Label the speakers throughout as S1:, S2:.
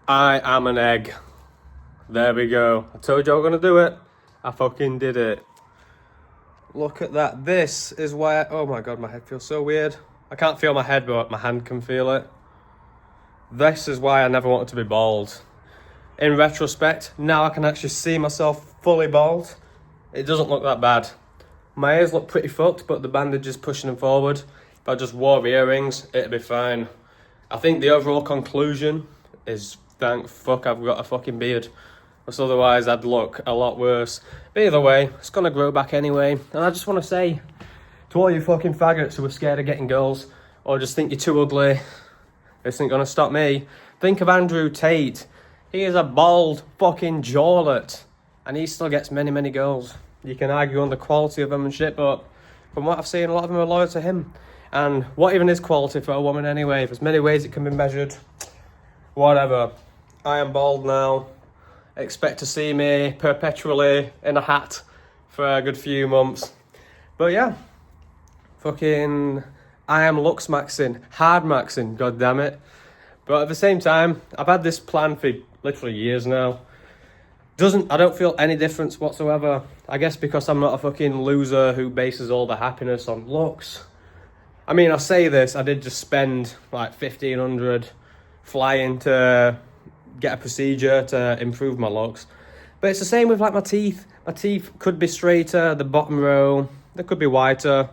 S1: I am an egg. There we go. I told you I was gonna do it. I fucking did it. Look at that. This is why oh my god, my head feels so weird. I can't feel my head, but my hand can feel it. This is why I never wanted to be bald. In retrospect, now I can actually see myself fully bald. It doesn't look that bad. My ears look pretty fucked, but the bandage is pushing them forward. If I just wore earrings, it'd be fine. I think the overall conclusion is thank fuck I've got a fucking beard. Because otherwise I'd look a lot worse. But either way, it's gonna grow back anyway. And I just want to say to all you fucking faggots who are scared of getting girls, or just think you're too ugly, this ain't gonna stop me. Think of Andrew Tate. He is a bald fucking jawlet. And he still gets many, many girls. You can argue on the quality of them and shit, but from what I've seen, a lot of them are loyal to him. And what even is quality for a woman anyway? There's many ways it can be measured. Whatever. I am bald now. Expect to see me perpetually in a hat for a good few months. But yeah. Fucking... I am Luxmaxxing. Hardmaxxing, god damn it. But at the same time, I've had this plan for literally years now. I don't feel any difference whatsoever. I guess because I'm not a fucking loser who bases all the happiness on looks. I mean, I say this, I did just spend like $1,500 flying to get a procedure to improve my looks. But it's the same with like my teeth. My teeth could be straighter, the bottom row, they could be whiter.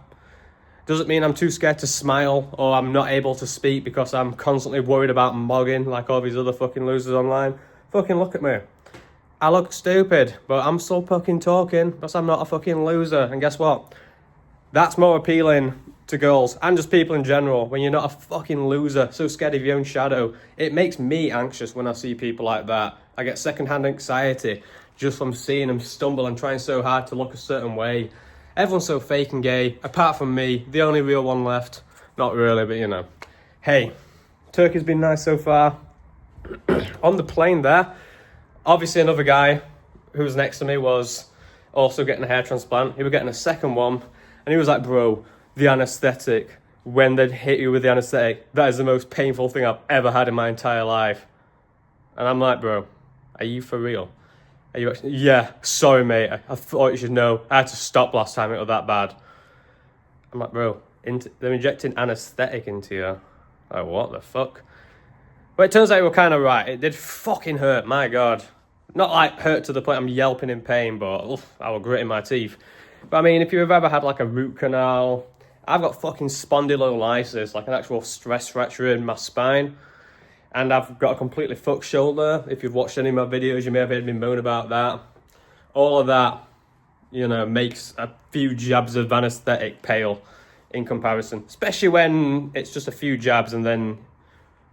S1: Doesn't mean I'm too scared to smile or I'm not able to speak because I'm constantly worried about mogging like all these other fucking losers online. Fucking look at me. I look stupid, but I'm still fucking talking because I'm not a fucking loser. And guess what? That's more appealing to girls and just people in general when you're not a fucking loser, so scared of your own shadow. It makes me anxious when I see people like that. I get secondhand anxiety just from seeing them stumble and trying so hard to look a certain way. Everyone's so fake and gay, apart from me, the only real one left. Not really, but you know. Hey, Turkey's been nice so far. On the plane there, obviously another guy who was next to me was also getting a hair transplant. He was getting a second one, and he was like, bro, the anaesthetic, when they'd hit you with the anaesthetic, that is the most painful thing I've ever had in my entire life. And I'm like, bro, are you for real? Are you actually? Yeah, sorry mate, I thought you should know. I had to stop last time, it was that bad. I'm like, bro, they're injecting anaesthetic into you. Like, what the fuck? But it turns out you were kind of right. It did fucking hurt, my god. Not like hurt to the point I'm yelping in pain, but I was gritting my teeth. But I mean, if you've ever had like a root canal, I've got fucking spondylolysis, like an actual stress fracture in my spine. And I've got a completely fucked shoulder. If you've watched any of my videos, you may have heard me moan about that. All of that, you know, makes a few jabs of anaesthetic pale in comparison. Especially when it's just a few jabs and then,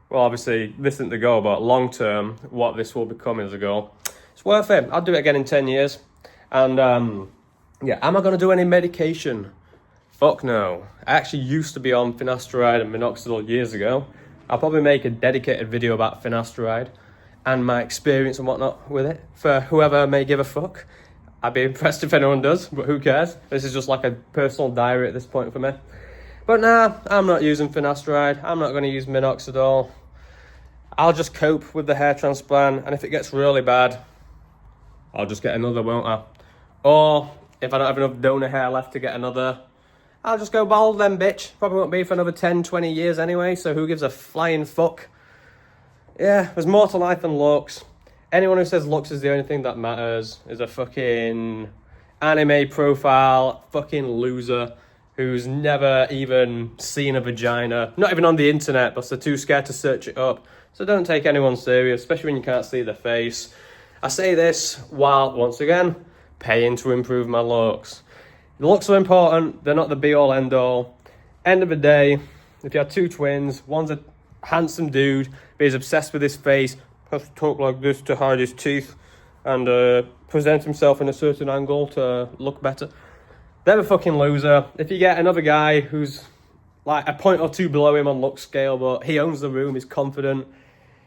S1: well, obviously, this isn't the goal, but long term, what this will become is a goal. It's worth it. I'll do it again in 10 years. And, yeah, am I going to do any medication? Fuck no. I actually used to be on finasteride and minoxidil years ago. I'll probably make a dedicated video about finasteride and my experience and whatnot with it for whoever may give a fuck. I'd be impressed if anyone does, but who cares? This is just like a personal diary at this point for me. But nah, I'm not using finasteride. I'm not going to use minoxidil. I'll just cope with the hair transplant, and if it gets really bad, I'll just get another, won't I? Or if I don't have enough donor hair left to get another, I'll just go bald then, bitch. Probably won't be for another 10, 20 years anyway, so who gives a flying fuck? Yeah, there's more to life than looks. Anyone who says looks is the only thing that matters is a fucking anime profile, fucking loser who's never even seen a vagina, not even on the internet, but they're too scared to search it up. So don't take anyone serious, especially when you can't see their face. I say this while, once again, paying to improve my looks. The looks are important, they're not the be-all, end-all. End of the day, if you have two twins, one's a handsome dude, but he's obsessed with his face, has to talk like this to hide his teeth, and present himself in a certain angle to look better. They're a fucking loser. If you get another guy who's like a point or two below him on look scale, but he owns the room, he's confident,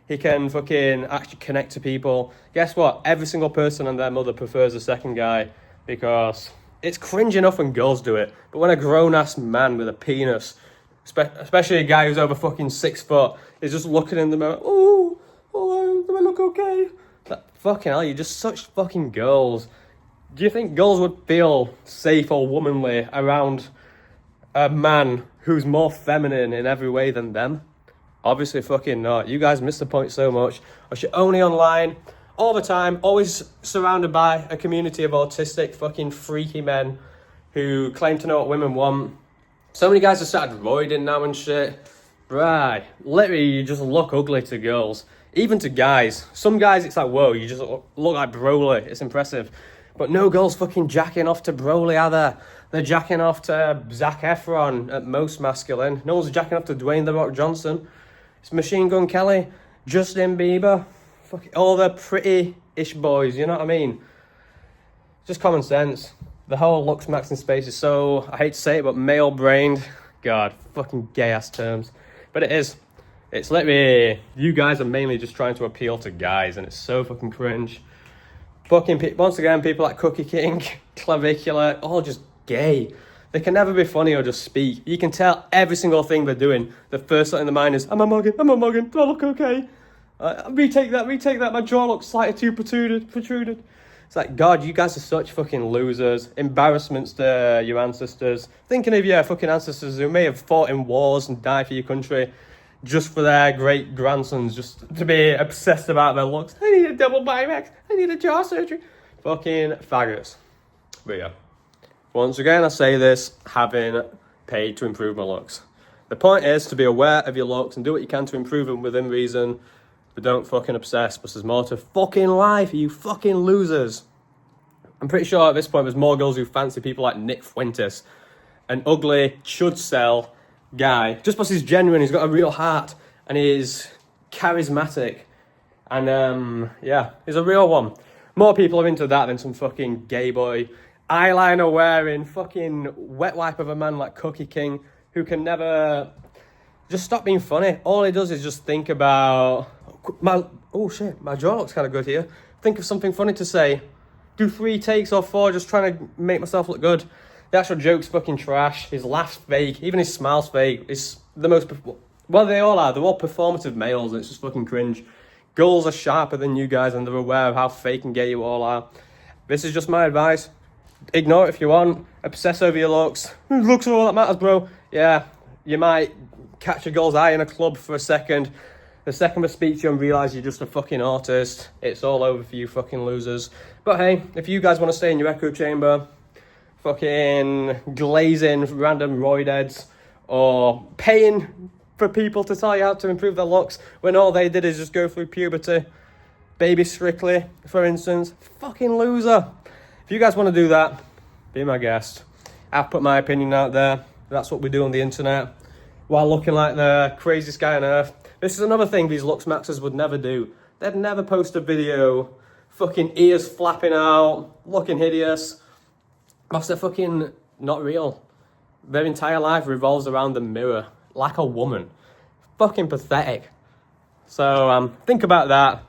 S1: he can fucking actually connect to people. Guess what? Every single person and their mother prefers the second guy because it's cringe enough when girls do it. But when a grown-ass man with a penis, especially a guy who's over fucking 6 foot, is just looking in the mirror, oh, I'm look okay. That, fucking hell, you're just such fucking girls. Do you think girls would feel safe or womanly around a man who's more feminine in every way than them? Obviously fucking not. You guys miss the point so much. Or you're only online all the time, always surrounded by a community of autistic fucking freaky men who claim to know what women want. So many guys have started roiding now and shit. Right, literally you just look ugly to girls. Even to guys. Some guys it's like, whoa, you just look like Broly. It's impressive. But no girls fucking jacking off to Broly either. They're jacking off to Zac Efron at most masculine. No one's jacking off to Dwayne The Rock Johnson. It's Machine Gun Kelly, Justin Bieber, all the pretty-ish boys, you know what I mean? Just common sense. The whole looks maxing space is so, I hate to say it, but male-brained. God, fucking gay-ass terms. But it is. It's literally, you guys are mainly just trying to appeal to guys, and it's so fucking cringe. Fucking, once again, people like Cookie King, Clavicular, all just gay. They can never be funny or just speak. You can tell every single thing they're doing. The first thought in the mind is, I'm a muggin, do I look okay? Retake that, my jaw looks slightly too protruded. It's like, God, you guys are such fucking losers. Embarrassments to your ancestors. Thinking of your fucking ancestors who may have fought in wars and died for your country just for their great grandsons just to be obsessed about their looks. I need a double bimax. I need a jaw surgery. Fucking faggots. But yeah. Once again, I say this, having paid to improve my looks. The point is to be aware of your looks and do what you can to improve them within reason, but don't fucking obsess, because there's more to fucking life, you fucking losers. I'm pretty sure at this point there's more girls who fancy people like Nick Fuentes, an ugly, should sell guy, just because he's genuine, he's got a real heart, and he's charismatic, and yeah, he's a real one. More people are into that than some fucking gay boy, eyeliner wearing, fucking wet wipe of a man like Cookie King, who can never just stop being funny. All he does is just think about, oh shit, my jaw looks kind of good here. Think of something funny to say. Do 3 takes or 4, just trying to make myself look good. The actual joke's fucking trash. His laugh's fake. Even his smile's fake. It's the most, well, they all are. They're all performative males, and it's just fucking cringe. Girls are sharper than you guys, and they're aware of how fake and gay you all are. This is just my advice. Ignore it if you want. Obsess over your looks. Looks are all that matters, bro. Yeah, you might catch a girl's eye in a club for a second. The second I speak to you and realise you're just a fucking artist, it's all over for you fucking losers. But hey, if you guys want to stay in your echo chamber, fucking glazing random roid heads, or paying for people to tell you how to improve their looks when all they did is just go through puberty, Baby Strictly, for instance, fucking loser. If you guys want to do that, be my guest. I've put my opinion out there. That's what we do on the internet, while looking like the craziest guy on earth. This is another thing these looks maxers would never do. They'd never post a video, fucking ears flapping out, looking hideous. Because they're fucking not real. Their entire life revolves around the mirror, like a woman. Fucking pathetic. So think about that.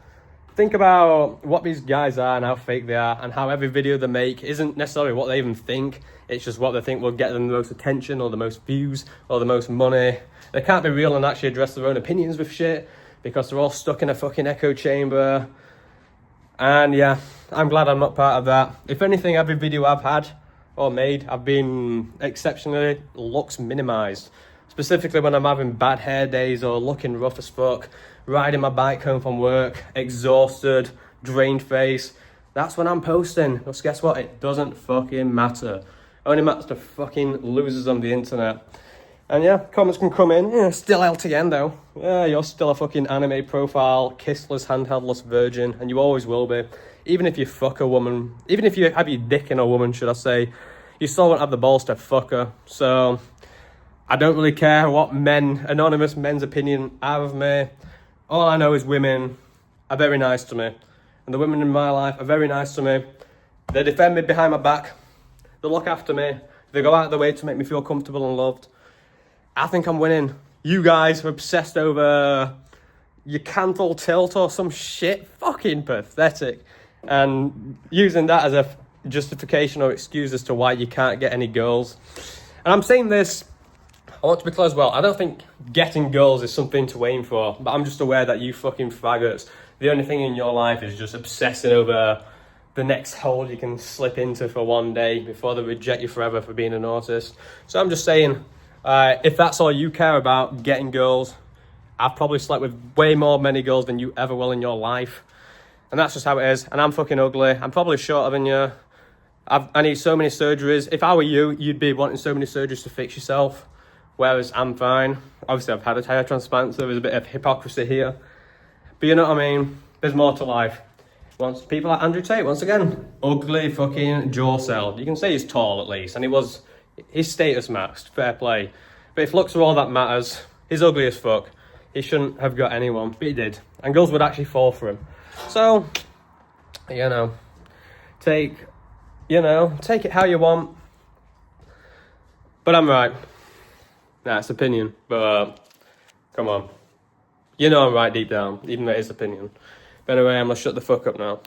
S1: Think about what these guys are and how fake they are, and how every video they make isn't necessarily what they even think. It's just what they think will get them the most attention or the most views or the most money. They can't be real and actually address their own opinions with shit because they're all stuck in a fucking echo chamber. And yeah, I'm glad I'm not part of that. If anything, every video I've had or made, I've been exceptionally looks minimized. Specifically when I'm having bad hair days or looking rough as fuck, riding my bike home from work, exhausted, drained face. That's when I'm posting. Because guess what? It doesn't fucking matter. It only matters to fucking losers on the internet. And yeah, comments can come in. Yeah, still LTN though. Yeah, you're still a fucking anime profile, kissless, handheldless virgin, and you always will be. Even if you fuck a woman, even if you have your dick in a woman, should I say, you still won't have the balls to fuck her. So I don't really care what anonymous men's opinion are of me. All I know is women are very nice to me. And the women in my life are very nice to me. They defend me behind my back. They look after me. They go out of their way to make me feel comfortable and loved. I think I'm winning. You guys are obsessed over your canthal tilt or some shit. Fucking pathetic. And using that as a justification or excuse as to why you can't get any girls. And I'm saying this, I want to be clear as well. I don't think getting girls is something to aim for, but I'm just aware that you fucking faggots the only thing in your life is just obsessing over the next hole you can slip into for one day before they reject you forever for being an artist. So I'm just saying, if that's all you care about, getting girls, I've probably slept with way more many girls than you ever will in your life. And that's just how it is. And I'm fucking ugly. I'm probably shorter than you. I need so many surgeries. If I were you, you'd be wanting so many surgeries to fix yourself. Whereas I'm fine. Obviously, I've had a hair transplant, so there's a bit of hypocrisy here. But you know what I mean? There's more to life. Once people like Andrew Tate, once again, ugly fucking jaw cell. You can say he's tall at least, and his status maxed, fair play. But if looks are all that matters, he's ugly as fuck. He shouldn't have got anyone, but he did. And girls would actually fall for him. So, take it how you want. But I'm right. Nah, it's opinion. But, come on. You know I'm right deep down, even though it's opinion. But anyway, I'm gonna shut the fuck up now.